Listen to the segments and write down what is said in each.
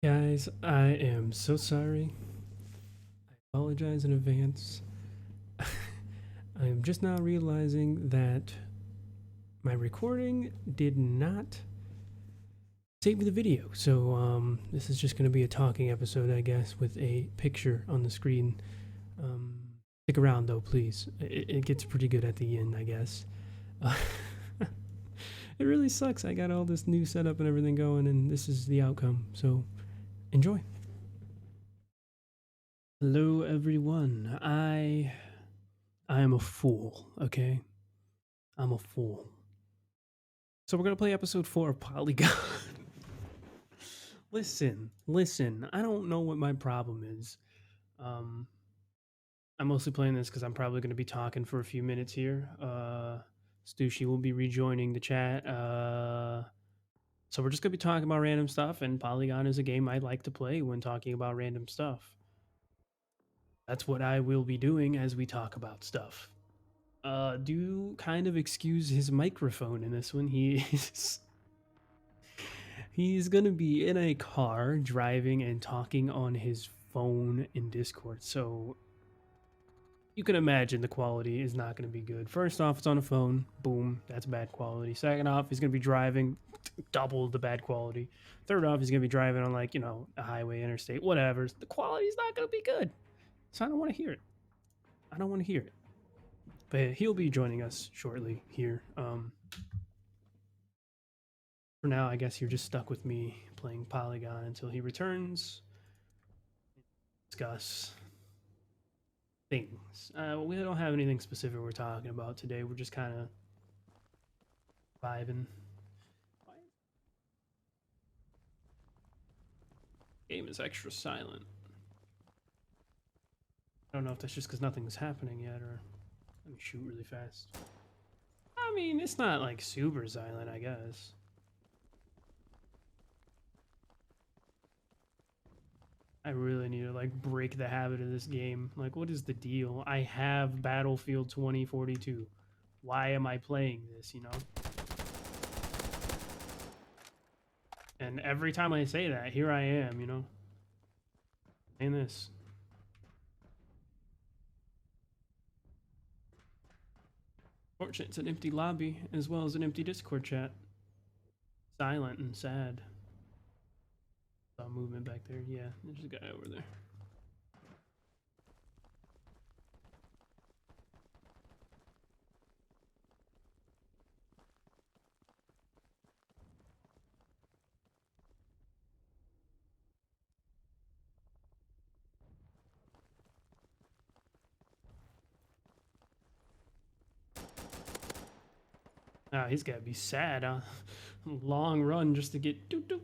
Guys, I am so sorry. I apologize in advance. I am just now realizing that my recording did not save the video. So, this is just going to be a talking episode, I guess, with a picture on the screen. Um, Stick around, though, please. It gets pretty good at the end, I guess. Uh, it really sucks. I got all this new setup and everything going, and this is the outcome. So, enjoy. Hello, everyone. I am a fool, okay? I'm a fool. So we're gonna play episode 4 of Polygon. listen. I don't know what my problem is. Um, I'm mostly playing this because I'm probably gonna be talking for a few minutes here. Stuschi will be rejoining the chat. So we're just gonna be talking about random stuff, and Polygon is a game I like to play when talking about random stuff. That's what I will be doing as we talk about stuff. Do kind of excuse his microphone in this one. He's gonna be in a car driving and talking on his phone in Discord. So you can imagine the quality is not gonna be good. First off, it's on a phone. Boom, that's bad quality. Second off, he's gonna be driving double the bad quality. Third off, he's gonna be driving on a highway, interstate, whatever. The quality's not gonna be good. So I don't want to hear it. I don't want to hear it. But he'll be joining us shortly here. For now, I guess you're just stuck with me playing Polygon until he returns. Discuss things. We don't have anything specific we're talking about today. We're just kind of vibing. Game is extra silent. I don't know if that's just because nothing's happening yet, or let me shoot really fast. I mean, it's not like super silent, I guess. I really need to like break the habit of this game. Like, what is the deal? I have Battlefield 2042. Why am I playing this, you know? And every time I say that, here I am, you know? Playing this. Fortunate it's an empty lobby as well as an empty Discord chat. Silent and sad. Saw movement back there. Yeah, there's a guy over there. Ah, he's gotta be sad, huh? Long run just to get doop doop.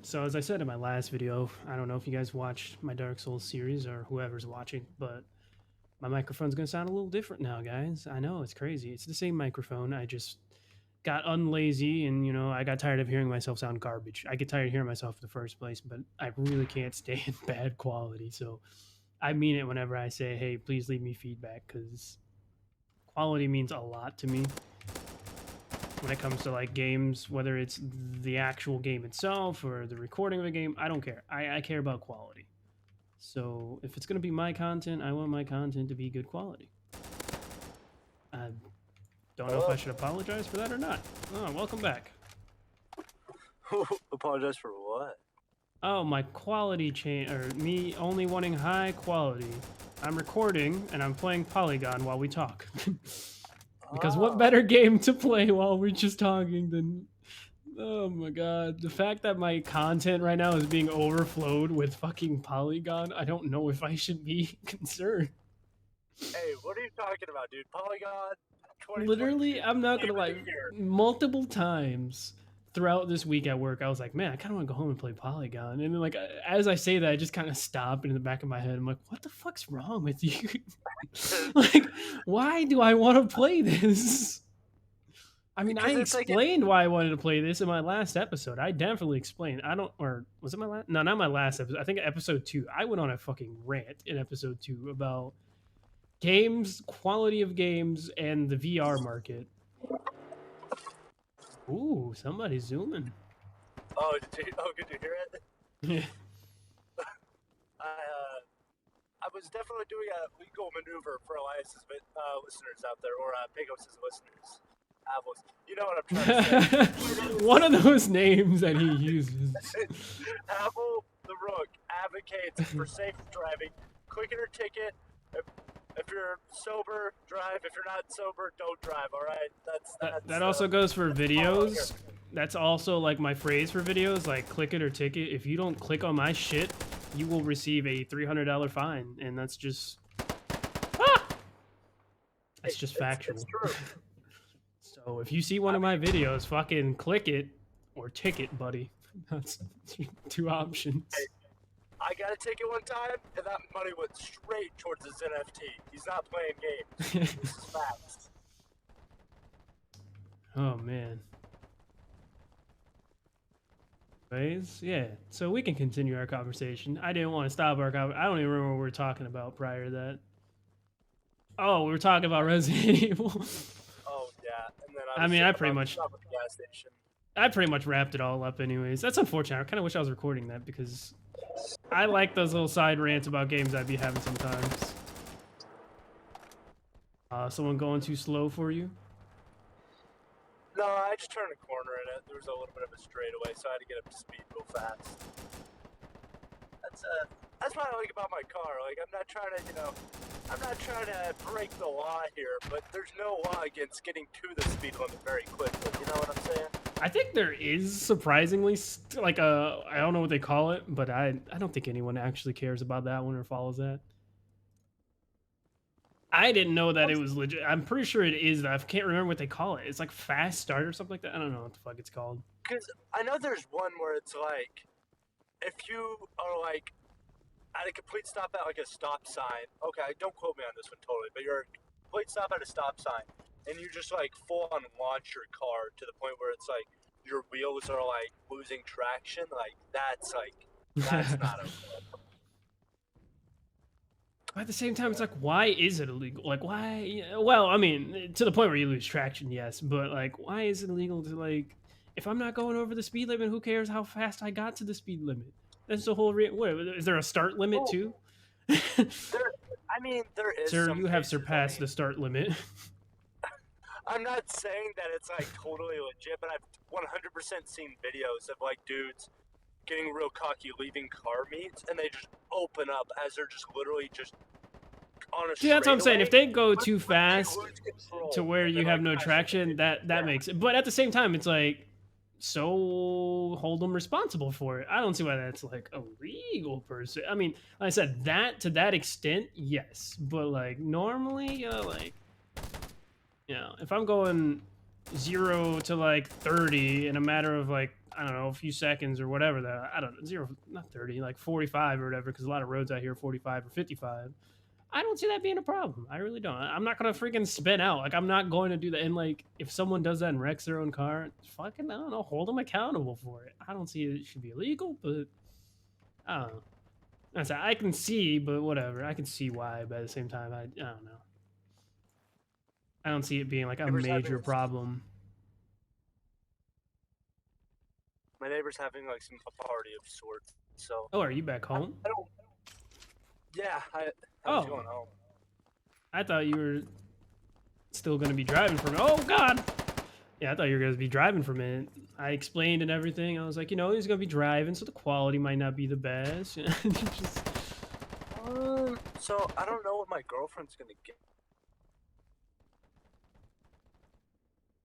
So as I said in my last video, I don't know if you guys watched my Dark Souls series or whoever's watching, but my microphone's gonna sound a little different now, guys. I know, it's crazy. It's the same microphone. I just got unlazy and, I got tired of hearing myself sound garbage. I get tired of hearing myself in the first place, but I really can't stand bad quality. So I mean it whenever I say, hey, please leave me feedback, because quality means a lot to me when it comes to like games, whether it's the actual game itself or the recording of a game. I don't care. I care about quality. So if it's going to be my content, I want my content to be good quality. I don't know if I should apologize for that or not. Oh, welcome back. Apologize for what? Oh, my quality change, or me only wanting high quality. I'm recording and I'm playing Polygon while we talk. Because what better game to play while we're just talking than... Oh my god. The fact that my content right now is being overflowed with fucking Polygon, I don't know if I should be concerned. Hey, what are you talking about, dude? Polygon? Literally, I'm not gonna lie, multiple times throughout this week at work, I was like, man, I kind of want to go home and play Polygon. And then, like, as I say that, I just kind of stop in the back of my head. I'm like, what the fuck's wrong with you? Like, why do I want to play this? I mean, I explained why I wanted to play this in my last episode. I definitely explained. Or was it my last? No, not my last episode. I think episode 2. I went on a fucking rant in episode 2 about games, quality of games, and the VR market. Ooh, somebody's zooming. Oh, did you hear it? Yeah. I was definitely doing a legal maneuver for Elias's listeners out there, or Pecos' listeners. Havels. You know what I'm trying to say. One of those names that he uses. Havel the Rook advocates for safe driving. Click it or ticket. If you're sober, drive. If you're not sober, don't drive. All right. That also goes for videos. That's also like my phrase for videos, like click it or ticket. If you don't click on my shit, you will receive a $300 fine, and that's just that's just factual. It's true. So if you see one of my videos, fucking click it or ticket, buddy. That's 2 options. Hey, I got a ticket one time, and that money went straight towards his NFT. He's not playing games. This is facts. Oh man. Anyways, yeah. So we can continue our conversation. I didn't want to stop our conversation. I don't even remember what we were talking about prior to that. Oh, we were talking about Resident Evil. Oh yeah, and then I pretty much. Stop at the gas station. I pretty much wrapped it all up anyways. That's unfortunate. I kind of wish I was recording that because I like those little side rants about games I'd be having sometimes. Someone going too slow for you? No, I just turned a corner and there was a little bit of a straightaway, so I had to get up to speed real fast. That's what I like about my car. Like, I'm not trying to break the law here, but there's no law against getting to the speed limit very quickly. You know what I'm saying? I think there is surprisingly like I don't know what they call it, but I don't think anyone actually cares about that one or follows that. I didn't know that it was legit. I'm pretty sure it is. I can't remember what they call it. It's like fast start or something like that. I don't know what the fuck it's called. Because I know there's one where it's like, if you are like at a complete stop at like a stop sign. Okay, don't quote me on this one totally, but you're a complete stop at a stop sign, and you just like full on launch your car to the point where it's like your wheels are like losing traction. That's not okay. But at the same time, it's like, why is it illegal? Like, why? Well, I mean, to the point where you lose traction, yes. But like, why is it illegal to like, if I'm not going over the speed limit, who cares how fast I got to the speed limit? That's the whole. What is there a start limit too? There is. Sir, you have surpassed the start limit. I'm not saying that it's like totally legit, but I've 100% seen videos of like dudes getting real cocky leaving car meets, and they just open up as they're just literally just on a See, that's what I'm saying. If they go too fast to where you have like, no traction, that makes it. But at the same time, it's like, so hold them responsible for it. I don't see why that's like illegal per se. I mean, like I said, that to that extent, yes. But like normally, like, if I'm going 0 to like 30 in a matter of like, I don't know, a few seconds or whatever, that I don't know, 0, not 30, like 45 or whatever, because a lot of roads out here are 45 or 55. I don't see that being a problem. I really don't. I'm not gonna freaking spin out. Like, I'm not going to do that. And like, if someone does that and wrecks their own car, fucking, I don't know, hold them accountable for it. I don't see it should be illegal, but I don't know. I can see, but whatever. I can see why, but at the same time, I don't know. I don't see it being like a major problem. My neighbor's having like some party of sorts. So. Oh, are you back home? I don't. Yeah, I was going home. I thought you were still going to be driving for a minute. Oh, God! Yeah, I thought you were going to be driving for a minute. I explained and everything. I was like, he's going to be driving, so the quality might not be the best. So, I don't know what my girlfriend's going to get.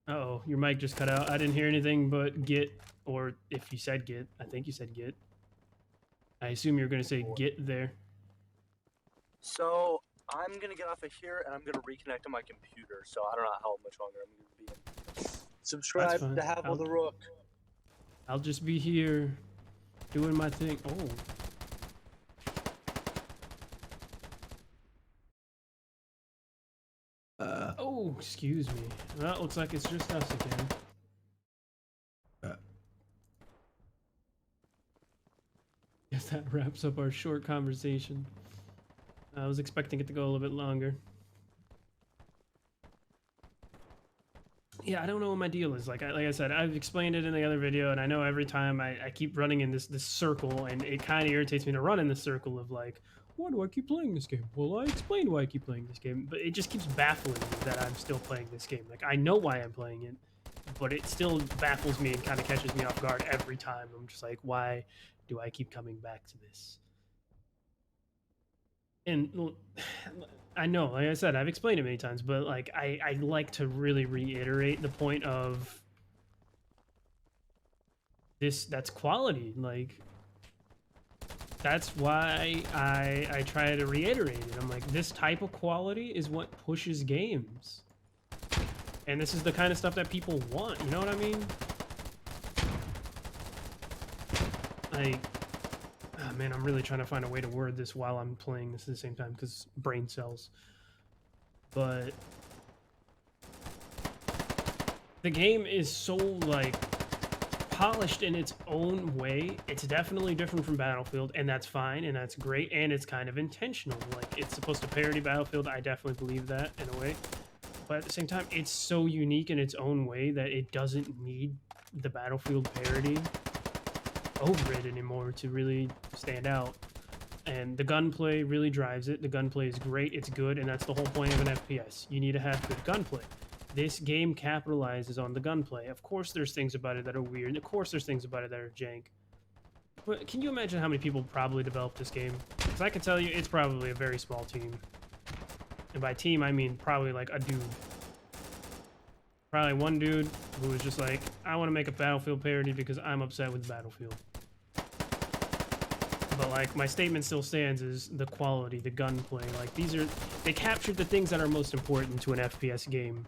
Uh-oh, your mic just cut out. I didn't hear anything but get, or if you said get, I think you said get. I assume you're going to say get there. So, I'm going to get off of here, and I'm going to reconnect to my computer, so I don't know how much longer I'm going to be in. Subscribe to HavelTheRook. I'll just be here doing my thing. Oh, excuse me. Well, it looks like it's just us again. Guess that wraps up our short conversation. I was expecting it to go a little bit longer. yeah, I don't know what my deal is. Like I said, I've explained it in the other video, and I know every time I keep running in this circle, and it kind of irritates me to run in this circle of like, why do I keep playing this game? Well, I explained why I keep playing this game, but it just keeps baffling me that I'm still playing this game. Like, I know why I'm playing it, but it still baffles me and kind of catches me off guard every time. I'm just like, why do I keep coming back to this? And I know, like I said, I've explained it many times, but like I like to really reiterate the point of this. That's quality. Like, that's why I try to reiterate it. I'm like, this type of quality is what pushes games, and this is the kind of stuff that people want. You know what I mean? Like, oh man, I'm really trying to find a way to word this while I'm playing this at the same time, because brain cells. But the game is so like polished in its own way. It's definitely different from Battlefield, and that's fine, and that's great, and it's kind of intentional. Like, it's supposed to parody Battlefield. I definitely believe that in a way, but at the same time, it's so unique in its own way that it doesn't need the Battlefield parody over it anymore to really stand out. And the gunplay really drives it. The gunplay is great, it's good, and that's the whole point of an FPS. You need to have good gunplay. This game capitalizes on the gunplay. Of course there's things about it that are weird. Of course there's things about it that are jank. But can you imagine how many people probably developed this game? Because I can tell you, it's probably a very small team. And by team, I mean probably like a dude. Probably one dude who was just like, I want to make a Battlefield parody because I'm upset with Battlefield. But like, my statement still stands, is the quality, the gunplay. Like, they captured the things that are most important to an FPS game,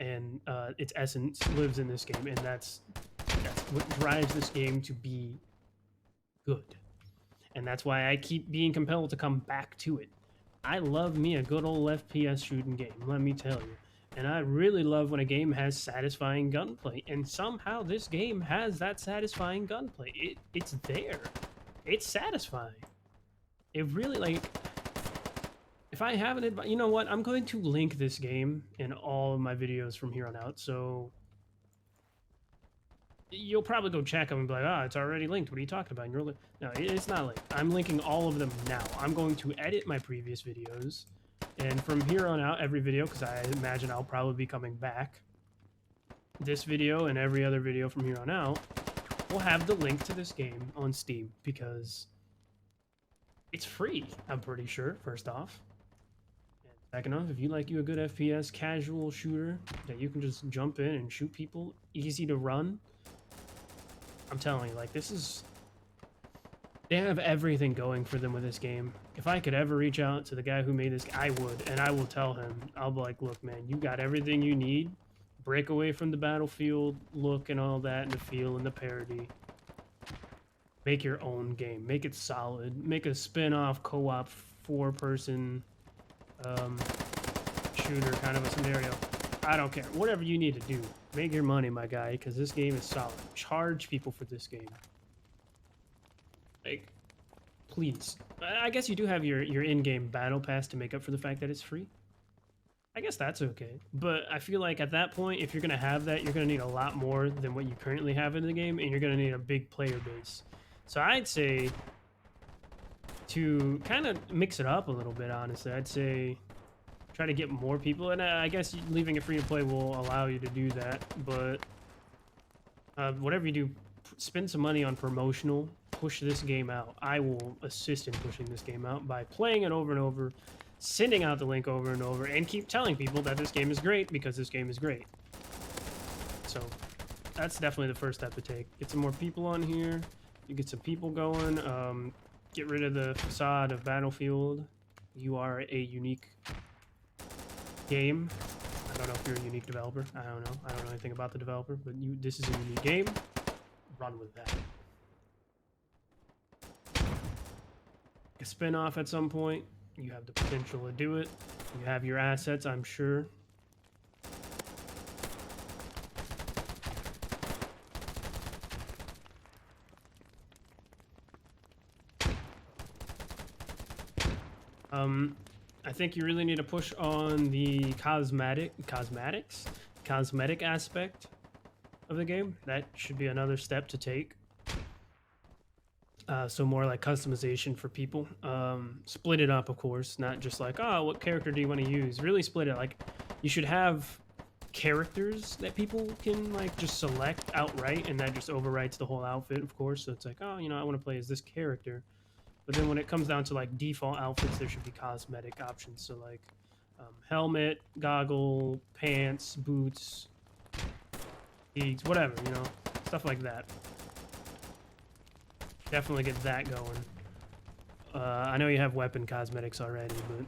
and its essence lives in this game, and that's what drives this game to be good. And that's why I keep being compelled to come back to it. I love me a good old FPS shooting game, let me tell you. And I really love when a game has satisfying gunplay, and somehow this game has that satisfying gunplay. It's there. It's satisfying. It really, like, if I haven't, you know what? I'm going to link this game in all of my videos from here on out, so you'll probably go check them and be like, oh, it's already linked. What are you talking about? And you're like, no, it's not linked. I'm linking all of them now. I'm going to edit my previous videos, and from here on out, every video, because I imagine I'll probably be coming back, this video and every other video from here on out will have the link to this game on Steam, because it's free, I'm pretty sure, first off. And second off, if you like a good FPS casual shooter that you can just jump in and shoot people, easy to run, I'm telling you, like, this is... They have everything going for them with this game. If I could ever reach out to the guy who made this, I would, and I will tell him. I'll be like, look, man, you got everything you need. Break away from the Battlefield look and all that, and the feel and the parody. Make your own game. Make it solid. Make a spin-off co-op 4-person shooter kind of a scenario. I don't care. Whatever you need to do. Make your money, my guy, because this game is solid. Charge people for this game. Like, please. I guess you do have your in-game battle pass to make up for the fact that it's free. I guess that's okay. But I feel like at that point, if you're going to have that, you're going to need a lot more than what you currently have in the game, and you're going to need a big player base. So I'd say, to kind of mix it up a little bit, honestly, I'd say try to get more people. And I guess leaving it free to play will allow you to do that. But whatever you do, spend some money on promotional. Push this game out. I will assist in pushing this game out by playing it over and over, sending out the link over and over, and keep telling people that this game is great, because this game is great. So that's definitely the first step to take. Get some more people on here. You get some people going. Get rid of the facade of Battlefield. You are a unique game. I don't know if you're a unique developer. I don't know. I don't know anything about the developer, but this is a unique game. Run with that. A spin-off at some point. You have the potential to do it. You have your assets, I'm sure. I think you really need to push on the cosmetics. cosmetic aspect of the game. That should be another step to take. So more like customization for people. Split it up, of course, not just like, oh, what character do you want to use? Really split it. Like, you should have characters that people can like just select outright, and that just overwrites the whole outfit, of course. So it's like, oh, you know, I want to play as this character. But then when it comes down to like default outfits, there should be cosmetic options. So like helmet, goggle, pants, boots, gigs, whatever, you know, stuff like that. Definitely get that going. I know you have weapon cosmetics already, but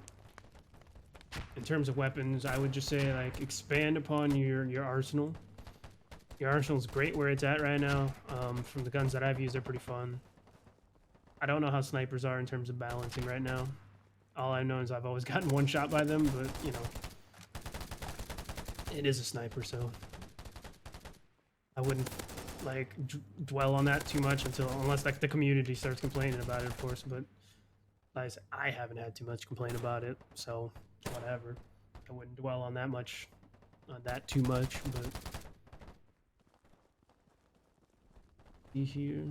in terms of weapons, I would just say like expand upon your arsenal. Your arsenal's great where it's at right now. From the guns that I've used, they're pretty fun. I don't know how snipers are in terms of balancing right now. All I know is I've always gotten one shot by them, but you know, it is a sniper, so I wouldn't like dwell on that too much unless like the community starts complaining about it, of course. But like I said, I haven't had too much complaint about it, so whatever. I wouldn't dwell on that much, on that too much. But be here.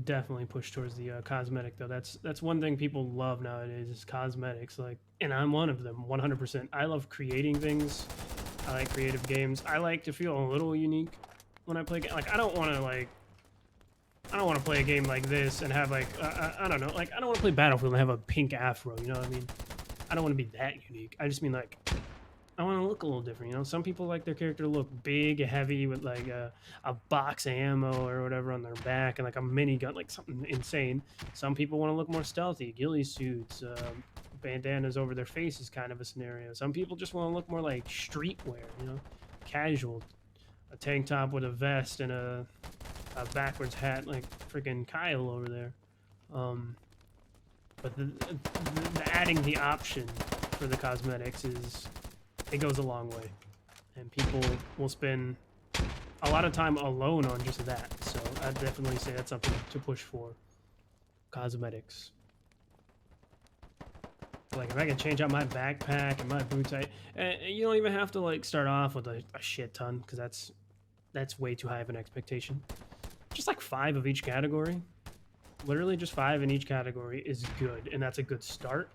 Definitely push towards the cosmetic though. That's one thing people love nowadays is cosmetics. Like, and I'm one of them, 100%. I love creating things. I like creative games. I like to feel a little unique when I play. Like, I don't want to play a game like this and have like I don't know. Like, I don't want to play Battlefield and have a pink afro. You know what I mean? I don't want to be that unique. I just mean like, I want to look a little different, you know? Some people like their character to look big, heavy, with like a box of ammo or whatever on their back and like a minigun, like something insane. Some people want to look more stealthy, ghillie suits, bandanas over their faces kind of a scenario. Some people just want to look more like streetwear, you know? Casual. A tank top with a vest and a backwards hat like freaking Kyle over there. But the adding the option for the cosmetics it goes a long way, and people will spend a lot of time alone on just that. So I'd definitely say that's something to push for. Cosmetics. Like if I can change out my backpack and my boots, you don't even have to like start off with a shit ton, because that's way too high of an expectation. Just like 5 of each category. Literally just 5 in each category is good, and that's a good start.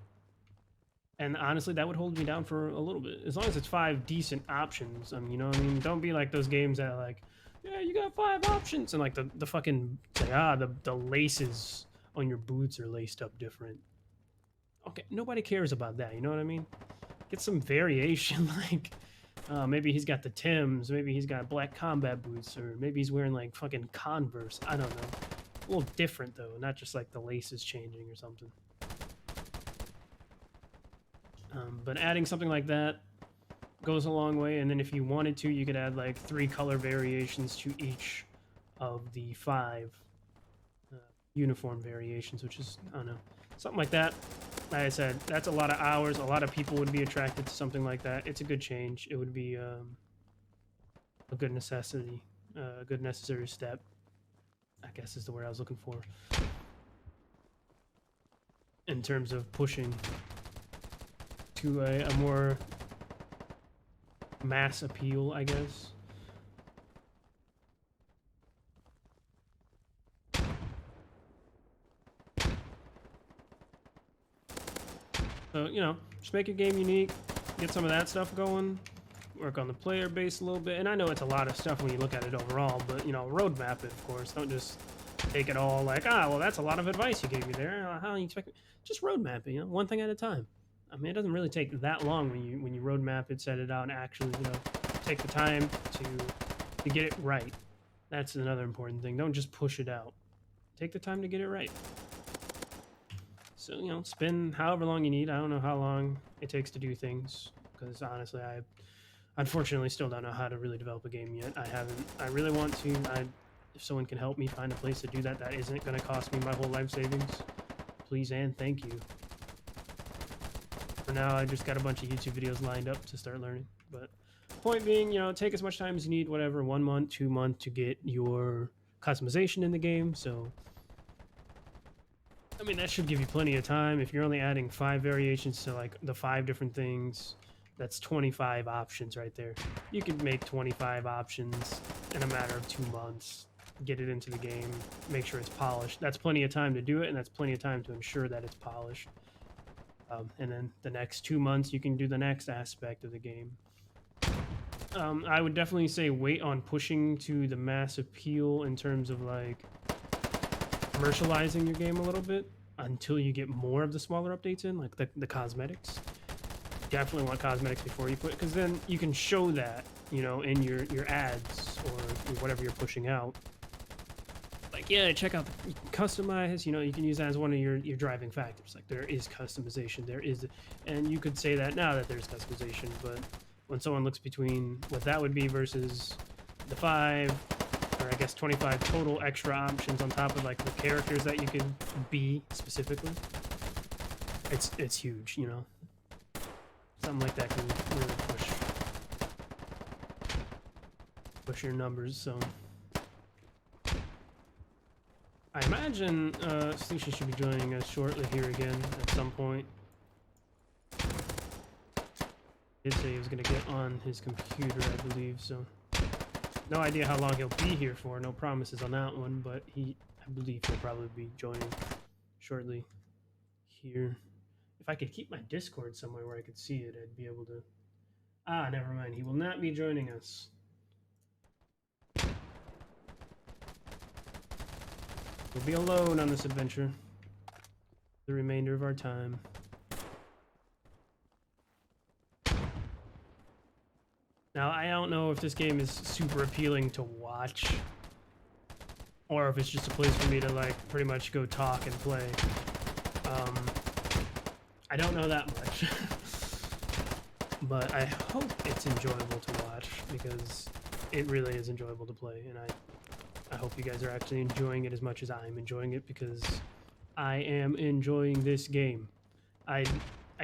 And honestly, that would hold me down for a little bit. As long as it's 5 decent options. You know what I mean? Don't be like those games that are like, yeah, you got 5 options. And like the fucking, like, the laces on your boots are laced up different. Okay, nobody cares about that. You know what I mean? Get some variation. Like, maybe he's got the Timbs. Maybe he's got black combat boots. Or maybe he's wearing like fucking Converse. I don't know. A little different though. Not just like the laces changing or something. But adding something like that goes a long way. And then if you wanted to, you could add like 3 color variations to each of the 5 uniform variations, which is, I don't know, something like that. Like I said, that's a lot of hours. A lot of people would be attracted to something like that. It's a good change. It would be a good necessity, a good necessary step, I guess is the word I was looking for, in terms of pushing to a more mass appeal, I guess. So, you know, just make your game unique, get some of that stuff going, work on the player base a little bit. And I know it's a lot of stuff when you look at it overall, but, you know, roadmap it, of course. Don't just take it all like, well, that's a lot of advice you gave me there. How do you expect it? Just roadmap it, you know, one thing at a time. I mean, it doesn't really take that long when you roadmap it, set it out, and actually, you know, take the time to get it right. That's another important thing. Don't just push it out. Take the time to get it right. So, you know, spend however long you need. I don't know how long it takes to do things, because honestly, I unfortunately still don't know how to really develop a game yet. I really want to. If someone can help me find a place to do that, that isn't going to cost me my whole life savings, please and thank you. For now, I just got a bunch of YouTube videos lined up to start learning. But point being, you know, take as much time as you need, whatever, 1 month, 2 months to get your customization in the game. So I mean, that should give you plenty of time. If you're only adding 5 variations to like the 5 different things, that's 25 options right there. You could make 25 options in a matter of 2 months, get it into the game, make sure it's polished. That's plenty of time to do it, and that's plenty of time to ensure that it's polished. And then the next 2 months, you can do the next aspect of the game. I would definitely say wait on pushing to the mass appeal in terms of like commercializing your game a little bit until you get more of the smaller updates in, like the cosmetics. Definitely want cosmetics before you put, because then you can show that, you know, in your ads or whatever you're pushing out. Like, yeah, check out you can customize, you know, you can use that as one of your driving factors. Like, there is customization, there is, and you could say that now that there's customization, but when someone looks between what that would be versus the 5, or I guess 25 total extra options on top of like the characters that you can be specifically, it's huge, you know. Something like that can really push your numbers. So I imagine Stuschi should be joining us shortly here again at some point. He did say he was going to get on his computer, I believe, so no idea how long he'll be here for. No promises on that one, but I believe he'll probably be joining shortly here. If I could keep my Discord somewhere where I could see it, I'd be able to. Ah, never mind. He will not be joining us. We'll be alone on this adventure the remainder of our time. Now, I don't know if this game is super appealing to watch, or if it's just a place for me to like pretty much go talk and play. I don't know that much. But I hope it's enjoyable to watch, because it really is enjoyable to play, and I hope you guys are actually enjoying it as much as I'm enjoying it, because I am enjoying this game. I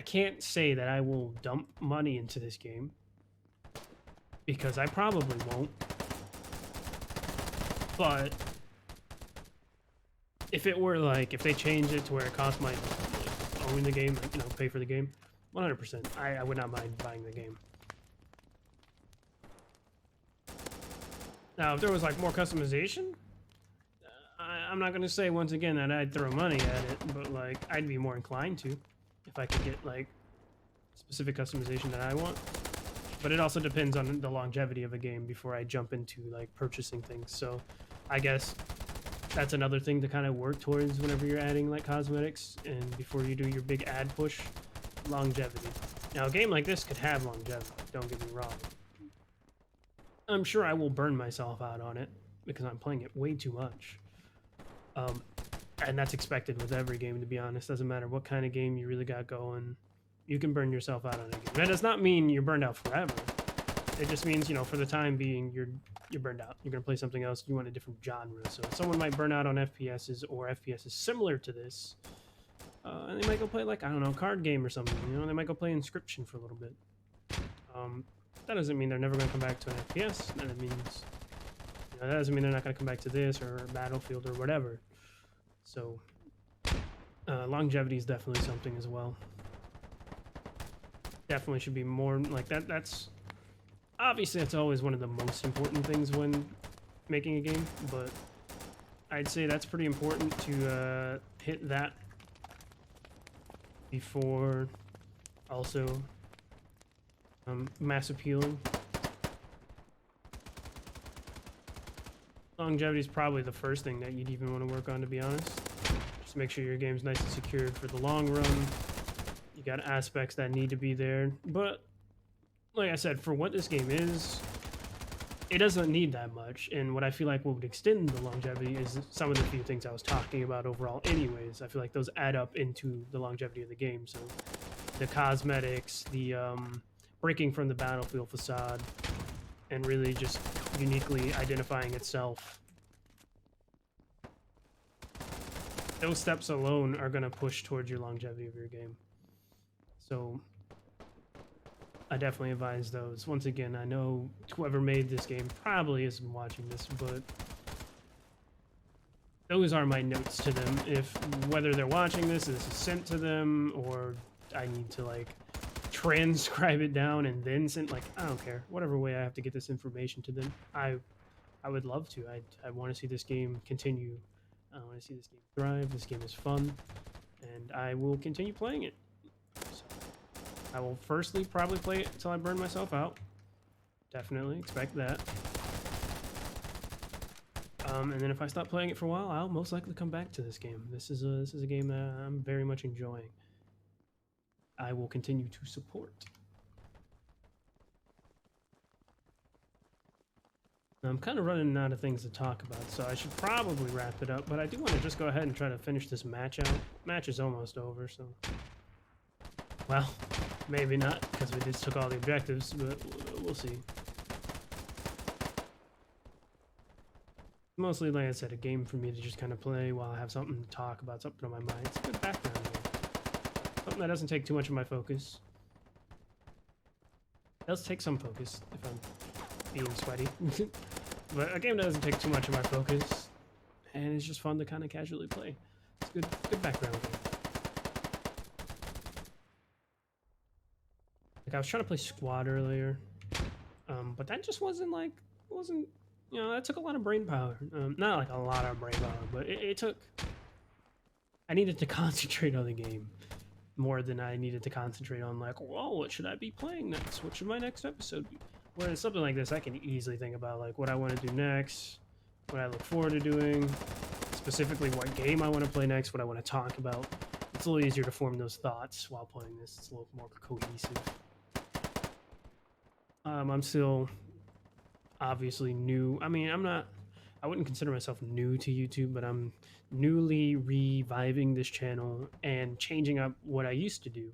can't say that I will dump money into this game, because I probably won't. But if it were like, if they changed it to where it cost my own the game, like, you know, pay for the game, 100%, I would not mind buying the game. Now, if there was like more customization, I'm not gonna say once again that I'd throw money at it, but like I'd be more inclined to if I could get like specific customization that I want. But it also depends on the longevity of a game before I jump into like purchasing things. So I guess that's another thing to kind of work towards whenever you're adding like cosmetics, and before you do your big ad push, longevity. Now, a game like this could have longevity, don't get me wrong. I'm sure I will burn myself out on it because I'm playing it way too much. And that's expected with every game, to be honest. Doesn't matter what kind of game you really got going, you can burn yourself out on a game. That does not mean you're burned out forever. It just means, you know, for the time being, you're burned out. You're gonna play something else. You want a different genre. So someone might burn out on FPSs or FPSs similar to this, and they might go play like, I don't know, a card game or something. You know, they might go play Inscription for a little bit. That doesn't mean they're never gonna come back to an FPS. That means, you know, that doesn't mean they're not gonna come back to this or Battlefield or whatever. So longevity is definitely something as well. Definitely should be more like that. That's obviously, that's always one of the most important things when making a game, but I'd say that's pretty important to hit that before also mass appealing. Longevity is probably the first thing that you'd even want to work on, to be honest. Just make sure your game's nice and secured for the long run. You got aspects that need to be there, but like I said, for what this game is, it doesn't need that much. And what I feel like what would extend the longevity is some of the few things I was talking about overall anyways. I feel like those add up into the longevity of the game. So the cosmetics, the breaking from the Battlefield facade, and really just uniquely identifying itself. Those steps alone are going to push towards your longevity of your game. So I definitely advise those. Once again, I know whoever made this game probably isn't watching this, but those are my notes to them. If whether they're watching this is sent to them or I need to like transcribe it down and then send, like, I don't care. Whatever way I have to get this information to them, I would love to. I want to see this game continue. I want to see this game thrive. This game is fun, and I will continue playing it. So I will firstly probably play it until I burn myself out. Definitely expect that. And then if I stop playing it for a while, I'll most likely come back to this game. This is a game that I'm very much enjoying. I will continue to support. I'm kind of running out of things to talk about, so I should probably wrap it up. But I do want to just go ahead and try to finish this match out. Match is almost over, so... Well, maybe not, because we just took all the objectives, but we'll see. Mostly, like I said, a game for me to just kind of play while I have something to talk about, something on my mind. It's a good background game. Something that doesn't take too much of my focus. It does take some focus, if I'm being sweaty. But a game that doesn't take too much of my focus, and it's just fun to kind of casually play. It's good background game. Like, I was trying to play Squad earlier, but that just wasn't, you know, that took a lot of brain power. Not like a lot of brain power, but it took... I needed to concentrate on the game more than I needed to concentrate on, like, whoa, what should I be playing next? What should my next episode be? Whereas something like this, I can easily think about, like, what I want to do next, what I look forward to doing, specifically what game I want to play next, what I want to talk about. It's a little easier to form those thoughts while playing this. It's a little more cohesive. I'm still obviously new. I mean, I wouldn't consider myself new to YouTube, but I'm newly reviving this channel and changing up what I used to do.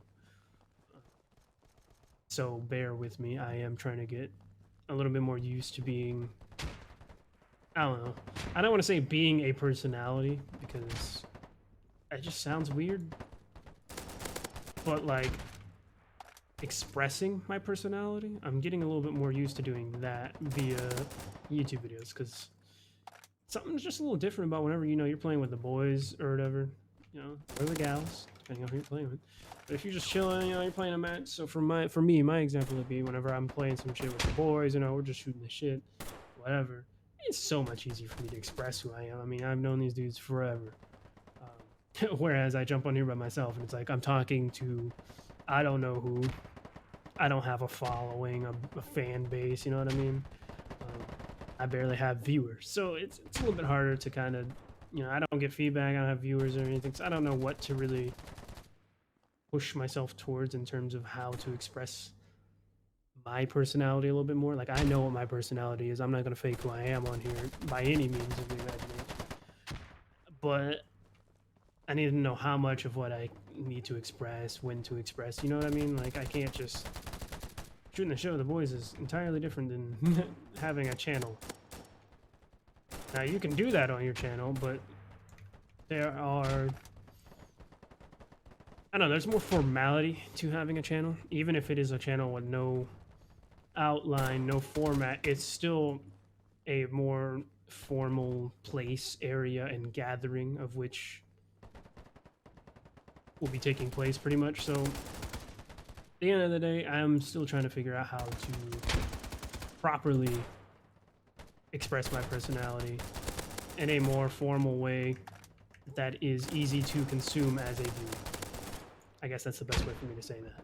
So bear with me. I am trying to get a little bit more used to being, I don't know. I don't want to say being a personality because that just sounds weird. But like expressing my personality, I'm getting a little bit more used to doing that via YouTube videos because something's just a little different about whenever, you know, you're playing with the boys or whatever, you know, or the gals, depending on who you're playing with. But if you're just chilling, you know, you're playing a match. So for me, my example would be whenever I'm playing some shit with the boys, you know, we're just shooting the shit, whatever. It's so much easier for me to express who I am. I mean, I've known these dudes forever. Whereas I jump on here by myself and it's like I'm talking to, I don't know who. I don't have a following, a fan base, you know what I mean? I barely have viewers. So it's a little bit harder to kind of, you know, I don't get feedback, I don't have viewers or anything, so I don't know what to really push myself towards in terms of how to express my personality a little bit more. Like, I know what my personality is. I'm not going to fake who I am on here by any means of the imagination. But I need to know how much of what I need to express, when to express, you know what I mean? Like, I can't just... Shooting the shit with the boys is entirely different than having a channel. Now, you can do that on your channel, but there are... I don't know, there's more formality to having a channel. Even if it is a channel with no outline, no format, it's still a more formal place, area, and gathering of which will be taking place pretty much. So at the end of the day, I'm still trying to figure out how to properly express my personality in a more formal way that is easy to consume as a viewer. I guess that's the best way for me to say that.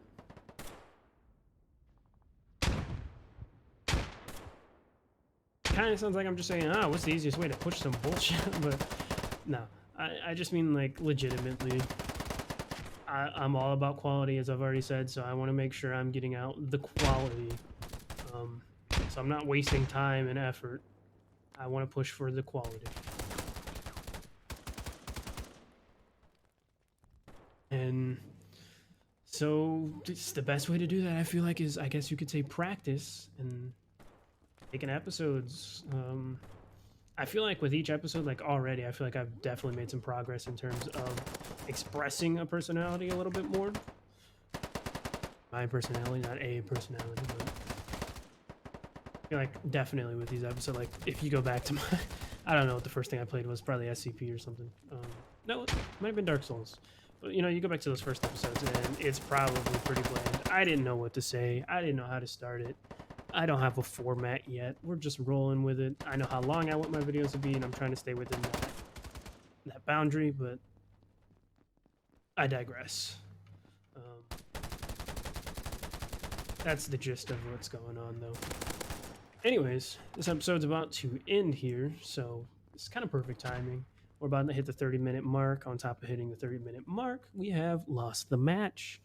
Kind of sounds like I'm just saying, what's the easiest way to push some bullshit? But no, I just mean, like, legitimately. I'm all about quality, as I've already said, so I want to make sure I'm getting out the quality. So I'm not wasting time and effort. I want to push for the quality. And so it's the best way to do that, I feel like, is, I guess you could say, practice and taking episodes. I feel like with each episode, like, already, I feel like I've definitely made some progress in terms of expressing a personality a little bit more. My personality, not a personality, but feel like definitely with these episodes, like if you go back to my, I don't know what the first thing I played was, probably SCP or something. No, it might have been Dark Souls. But you know, you go back to those first episodes and it's probably pretty bland. I didn't know what to say. I didn't know how to start it. I don't have a format yet. We're just rolling with it. I know how long I want my videos to be, and I'm trying to stay within that boundary. But I digress. Um, that's the gist of what's going on, though. Anyways, this episode's about to end here, so it's kind of perfect timing. We're about to hit the 30-minute mark. On top of hitting the 30-minute mark, we have lost the match,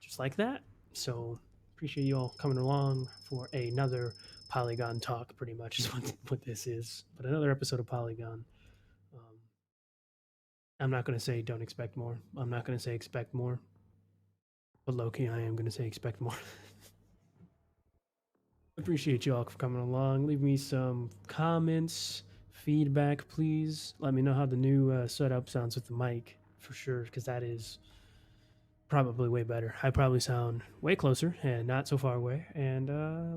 just like that. So appreciate you all coming along for another Polygon talk. Pretty much is what this is, but another episode of Polygon. Um, I'm not gonna say don't expect more. I'm not gonna say expect more, but low key I am gonna say expect more. Appreciate you all for coming along. Leave me some comments, feedback, please. Let me know how the new setup sounds with the mic for sure, because that is probably way better. I probably sound way closer and not so far away, and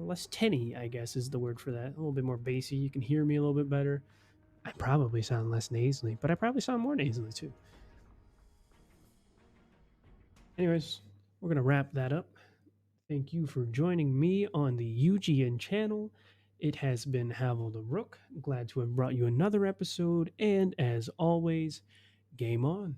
less tinny, I guess is the word for that. A little bit more bassy. You can hear me a little bit better. I probably sound less nasally, but I probably sound more nasally too. Anyways, we're gonna wrap that up. Thank you for joining me on the UGN channel. It has been Havel the Rook. Glad to have brought you another episode, and as always, game on.